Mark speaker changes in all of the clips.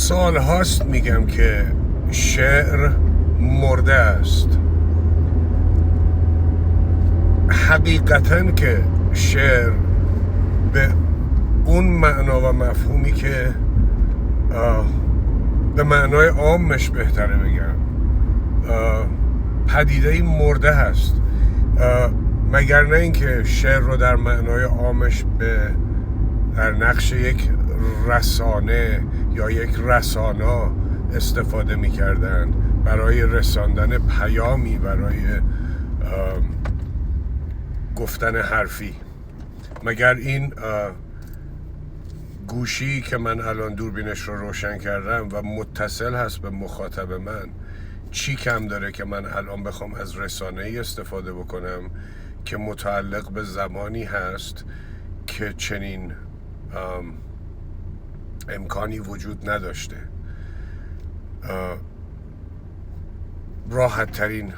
Speaker 1: سال هاست میگم که شعر مرده است. حقیقتاً که شعر به اون معنا و مفهومی که به معنای عامش بهتره بگم پدیده مرده هست، مگر نه اینکه شعر رو در معنای عامش در نقش یک رسانه یا یک رسانا استفاده می‌کردن برای رساندن پیامی، برای گفتن حرفی. مگر این گوشی که من الان دوربینش رو روشن کردم و متصل هست به مخاطب من چی کم داره که من الان بخوام از رسانه‌ای استفاده بکنم که متعلق به زمانی هست که چنین امکانی وجود نداشته. راحت ترین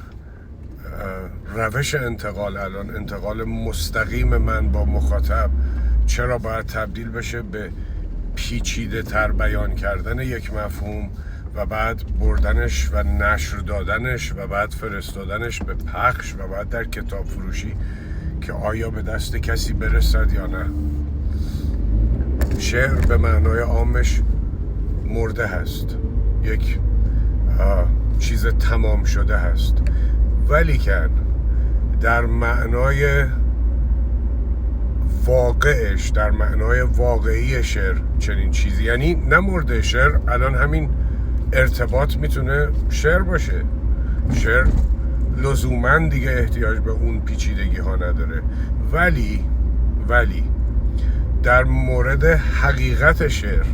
Speaker 1: روش انتقال الان انتقال مستقیم من با مخاطب چرا باید تبدیل بشه به پیچیده تر بیان کردن یک مفهوم و بعد بردنش و نشر دادنش و بعد فرستادنش به پخش و بعد در کتاب فروشی که آیا به دست کسی برسد یا نه. شعر به معنای عامش مرده هست، یک چیز تمام شده هست، ولی که در معنای واقعش، در معنای واقعی شعر چنین چیزی یعنی نمرده. شعر الان همین ارتباط میتونه شعر باشه. شعر لزوماً دیگه احتیاج به اون پیچیدگی ها نداره، ولی در مورد حقیقت شعر،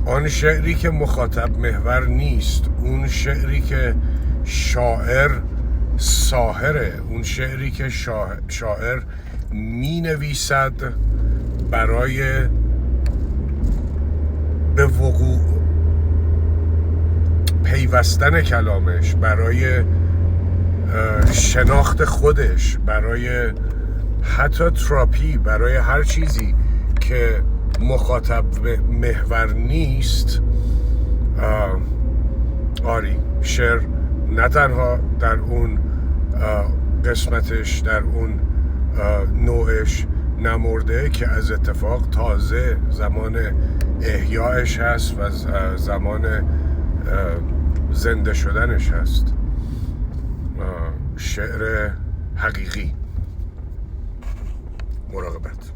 Speaker 1: آن شعری که مخاطب محور نیست، اون شعری که شاعر ساحره، اون شعری که شاعر می نویسد برای به وقوع پیوستن کلامش، برای شناخت خودش، برای حتی تراپی، برای هر چیزی که مخاطب محور نیست. آری شعر نه تنها در اون قسمتش، در اون نوعش نمرده که از اتفاق تازه زمان احیایش هست و زمان زنده شدنش هست. شعر حقیقی. مراقبت.